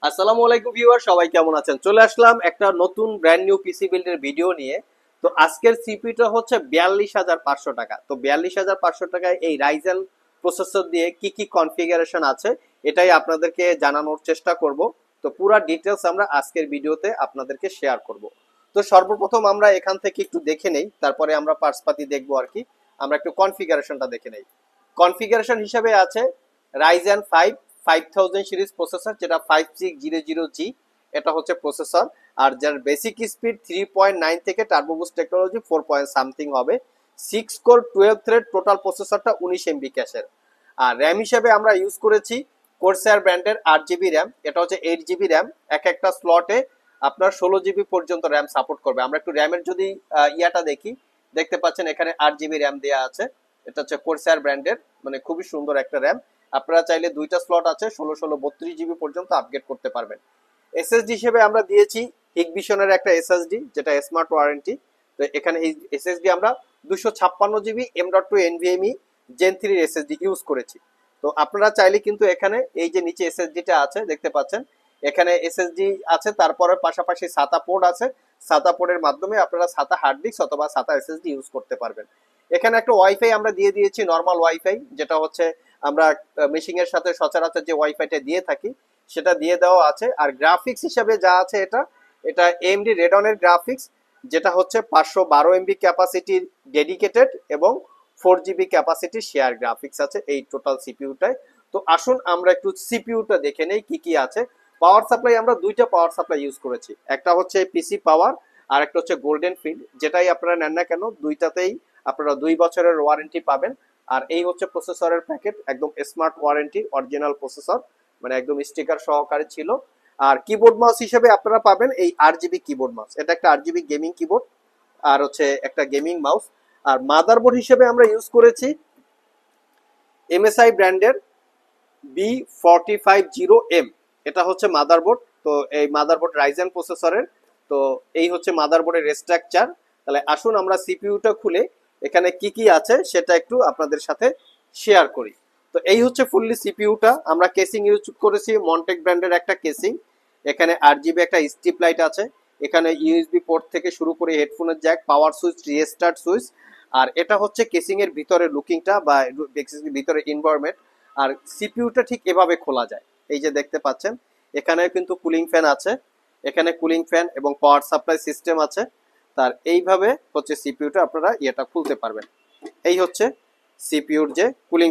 আসসালামু আলাইকুম ভিউয়ার, সবাই কেমন আছেন? চলে আসলাম একটা নতুন ব্র্যান্ড নিউ পিসি বিল্ডের ভিডিও নিয়ে। তো আজকের সিপিটা হচ্ছে 42,500 টাকা। তো 42,500 টাকায় এই রাইজেন প্রসেসর দিয়ে কি কি কনফিগারেশন আছে এটাই আপনাদেরকে জানানোর চেষ্টা করব। তো পুরা ডিটেলস আমরা আজকের ভিডিওতে আপনাদেরকে শেয়ার করব। তো সর্বপ্রথম আমরা এখান থেকে একটু দেখে নেই, তারপরে আমরা পার্টসপাতি দেখবো আর কি। আমরা একটু কনফিগারেশনটা দেখে নেই। কনফিগারেশন হিসেবে আছে রাইজেন 5000 সিরিজ প্রসেসর, যেটা 5600G, এটা হচ্ছে প্রসেসর। আর যার বেসিক স্পিড 3.9 থেকে turbo boost technology 4 point something হবে। 6 কোর 12 থ্রেড টোটাল প্রসেসরটা 19 MB ক্যাশের। আর র্যাম হিসেবে আমরা ইউজ করেছি কোরসায়ার ব্র্যান্ডের 8 GB র্যাম। এটা হচ্ছে 8 GB র্যাম। এক একটা স্লটে আপনার 16 GB পর্যন্ত র্যাম সাপোর্ট করবে। আমরা একটু র্যামের যদি ইয়াটা দেখি, দেখতে পাচ্ছেন এখানে 8 GB র্যাম দেওয়া আছে। এটা হচ্ছে কোরসায়ার ব্র্যান্ডের, মানে খুবই সুন্দর একটা র্যাম। আপনারা চাইলে দুইটা স্লট আছে, 16 32 GB পর্যন্ত আপগ্রেড করতে পারবেন। এসএসডি হিসেবে আমরা দিয়েছি হিগবিশনের একটা এসএসডি, যেটা স্মার্ট ওয়ারেন্টি। তো এখানে এই এসএসডি আমরা 256 GB M.2 NVMe Gen 3 SSD use করেছি। তো আপনারা চাইলে কিন্তু এখানে এই যে নিচে এসএসডিটা আছে দেখতে পাচ্ছেন, এখানে এসএসডি আছে, তারপরে পাশাপাশি সাতা পোর্ট আছে। সাতা পোর্টের মাধ্যমে আপনারা সাতা হার্ড ডিস্ক অথবা সাতা এসএসডি ইউজ করতে পারবেন। এখানে একটা ওয়াইফাই আমরা দিয়ে দিয়েছি, নর্মাল ওয়াইফাই, যেটা হচ্ছে আমরা মেশিং এর সাথে সচরাচর যে ওয়াইফাইটা দিয়ে থাকি সেটা দিয়ে দেওয়া আছে। আর গ্রাফিক্স হিসাবে যা আছে, এটা এটা এএমডি রেডনের গ্রাফিক্স, যেটা হচ্ছে 512 MB ক্যাপাসিটির ডেডিকেটেড এবং 4 GB ক্যাপাসিটি শেয়ার গ্রাফিক্স আছে এই টোটাল সিপিইউটায়। তো আসুন আমরা একটু সিপিইউটা দেখে নেই কি কি আছে। পাওয়ার সাপ্লাই আমরা দুইটা পাওয়ার সাপ্লাই ইউজ করেছি, একটা হচ্ছে পিসি পাওয়ার আর একটা হচ্ছে গোল্ডেন ফিল্ড। যেটাই আপনারা নেন না কেন, দুইটাতেই আপনারা 2 বছরের ওয়ারেন্টি পাবেন। আর এই হচ্ছে প্রসেসরের প্যাকেট, একদম স্মার্ট ওয়ারেন্টি, অরিজিনাল প্রসেসর, মানে একদম স্টিকার সহকারে ছিল। আর কিবোর্ড মাউস হিসেবে আপনারা পাবেন এই RGB কিবোর্ড মাউস, এটা একটা RGB গেমিং কিবোর্ড আর হচ্ছে একটা গেমিং মাউস। আর মাদারবোর্ড হিসেবে আমরা ইউজ করেছি MSI ব্র্যান্ডের B4500M, এটা হচ্ছে মাদারবোর্ড। তো এই মাদারবোর্ড রাইজেন প্রসেসরের। তো এই হচ্ছে মাদারবোর্ডের স্ট্রাকচার। তাহলে আসুন আমরা সিপিইউটা খুলে এখানে কি কি আছে সেটা একটু আপনাদের সাথে শেয়ার করি। তো এই হচ্ছে ফুললি সিপিইউটা। আমরা কেসিং ইউজ করেছি মন্টেক ব্র্যান্ডের একটা কেসিং। এখানে 8 GB একটা স্ট্রিপ লাইট আছে। এখানে ইউএসবি পোর্ট থেকে শুরু করে হেডফোনের jack, power switch, restart switch. আর এটা হচ্ছে কেসিং এর ভিতরে লুকিংটা বা ভিতরে এনভায়রনমেন্ট। আর সিপিইউটা ঠিক এভাবে খোলা যায়, এই যে দেখতে পাচ্ছেন। এখানে কিন্তু কুলিং ফ্যান আছে, এখানে কুলিং ফ্যান এবং পাওয়ার সাপ্লাই সিস্টেম আছে। তার এইভাবে হচ্ছে সিপিইউটা আপনারা এটা খুলতে পারবেন। এই হচ্ছে সিপিইউর যে কুলিং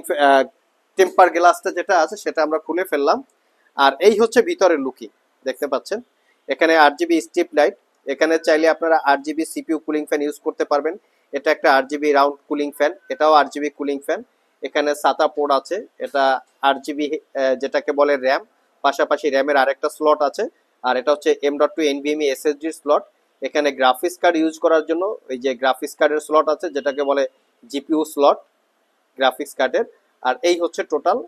টেম্পার গ্লাসটা যেটা আছে সেটা আমরা খুলে ফেললাম। আর এই হচ্ছে ভিতরের লুকিং, দেখতে পাচ্ছেন। এখানে 8 GB স্ট্রিপ লাইট। এখানে চাইলে আপনারা 8 GB CPU cooling fan use করতে পারবেন। এটা একটা 8 GB রাউন্ড কুলিং ফ্যান, এটাও 8 GB কুলিং ফ্যান। এখানে সাতা পোর্ট আছে, এটা 8 GB যেটাকে বলে র্যাম, পাশাপাশি র্যামের আরেকটা স্লট আছে। আর এটা হচ্ছে M.2 NVMe SSD স্লট। এখানে গ্রাফিক্স কার্ড ইউজ করার জন্য এই যে গ্রাফিক্স কার্ডের স্লট আছে, যেটাকে বলে জিপিইউ স্লট গ্রাফিক্স কার্ডের। আর এই হচ্ছে টোটাল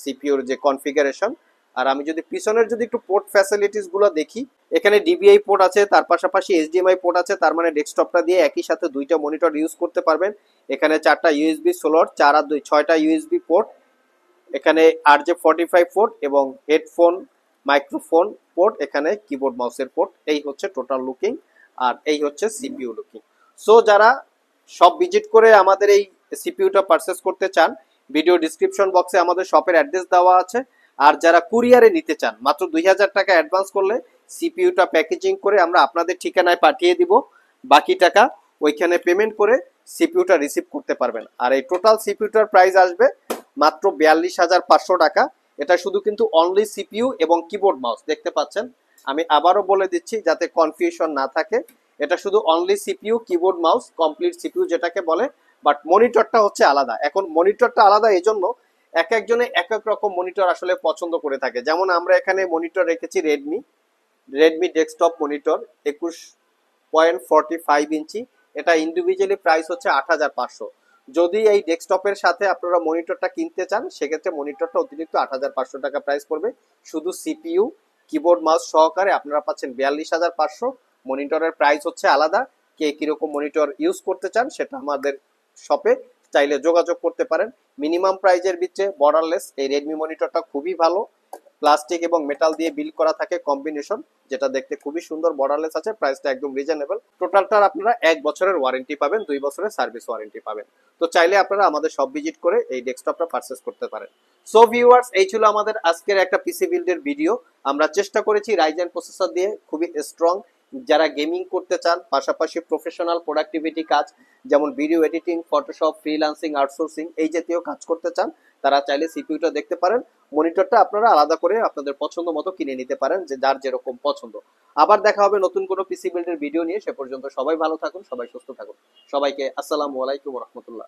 সিপিইউর যে কনফিগারেশন। আর আমি যদি পিছনের যদি একটু পোর্ট ফ্যাসিলিটিস গুলো দেখি, এখানে ডিবিআই পোর্ট আছে, তার পাশাপাশি এইচডিএমআই পোর্ট আছে। তার মানে ডেস্কটপটা দিয়ে একই সাথে দুইটা মনিটর ইউজ করতে পারবেন। এখানে 4টা ইউএসবি স্লট, 4 আর 2 6টা ইউএসবি পোর্ট। এখানে RJ45 পোর্ট এবং হেডফোন মাইক্রোফোন পোর্ট, এখানে কিবোর্ড মাউসের পোর্ট। এই হচ্ছে টোটাল লুকিং আর এই হচ্ছে সিপিইউ লুকিং। সো যারা সব ভিজিট করে আমাদের এই সিপিইউটা পারচেজ করতে চান, ভিডিও ডিসক্রিপশন বক্সে আমাদের শপের অ্যাড্রেস দেওয়া আছে। আর যারা কুরিয়ারে নিতে চান, মাত্র 2000 টাকা অ্যাডভান্স করলে সিপিইউটা প্যাকেজিং করে আমরা আপনাদের ঠিকানায় পাঠিয়ে দিব। বাকি টাকা ওইখানে পেমেন্ট করে সিপিইউটা রিসিভ করতে পারবেন। আর এই টোটাল সিপিইউটার প্রাইস আসবে মাত্র 42,500 টাকা। এটা শুধু কিন্তু অনলি সিপিইউ এবং কিবোর্ড মাউস, দেখতে পাচ্ছেন। আমি আবারও বলে দিচ্ছি যাতে কনফিউশন না থাকে, এটা শুধু only CPU keyboard mouse, complete CPU যেটাকে বলে। বাট মনিটরটা হচ্ছে আলাদা। এখন মনিটরটা আলাদা এই জন্য, এক একজনে এক এক রকম মনিটর আসলে পছন্দ করে থাকে। যেমন আমরা এখানে মনিটর রেখেছি রেডমি রেডমি ডেস্কটপ মনিটর 21.45 ইঞ্চি। এটা ইন্ডিভিজুয়ালি প্রাইস হচ্ছে 8,500। যদি এই ডেস্কটপের সাথে আপনারা মনিটরটা কিনতে চান, সেক্ষেত্রে মনিটরটা অতিরিক্ত 8,500 টাকা প্রাইস পড়বে। শুধু সিপিইউ কিবোর্ড মাউস সহকারে আপনারা পাচ্ছেন 42,500। মনিটরের প্রাইস হচ্ছে আলাদা। কে কিরকম মনিটর ইউজ করতে চান সেটা আমাদের শপে চাইলে যোগাযোগ করতে পারেন। মিনিমাম প্রাইজের ভিতরে বর্ডারলেস এই রেডমি মনিটরটা খুবই ভালো। প্লাস্টিক এবং মেটাল দিয়ে বিল্ড করা থাকে কম্বিনেশন, যেটা দেখতে খুবই সুন্দর, বর্ডারলেস আছে, প্রাইসটা একদম রিজনেবল। টোটালটার আপনারা 1 বছরের ওয়ারেন্টি পাবেন, 2 বছরের সার্ভিস ওয়ারেন্টি পাবেন। তো চাইলে আপনারা আমাদের শপ ভিজিট করে এই ডেস্কটপটা পারচেস করতে পারেন। সো ভিউয়ার্স, এই ছিল আমাদের আজকের একটা পিসি বিল্ডের ভিডিও। আমরা চেষ্টা করেছি রাইজেন প্রসেসর দিয়ে খুবই স্ট্রং, যারা গেমিং করতে চান, পাশাপাশি প্রফেশনাল প্রোডাক্টিভিটি কাজ যেমন video editing, Photoshop, freelancing, outsourcing এই জাতীয় কাজ করতে চান, তারা চাইলে সিপিইউটা দেখতে পারেন। মনিটরটা আপনারা আলাদা করে আপনাদের পছন্দ মতো কিনে নিতে পারেন, যে যার যেরকম পছন্দ। আবার দেখা হবে নতুন কোনো পিসি বিল্ডের ভিডিও নিয়ে। সে পর্যন্ত সবাই ভালো থাকুন, সবাই সুস্থ থাকুন। সবাইকে আসসালামু আলাইকুম রহমতুল্লাহ।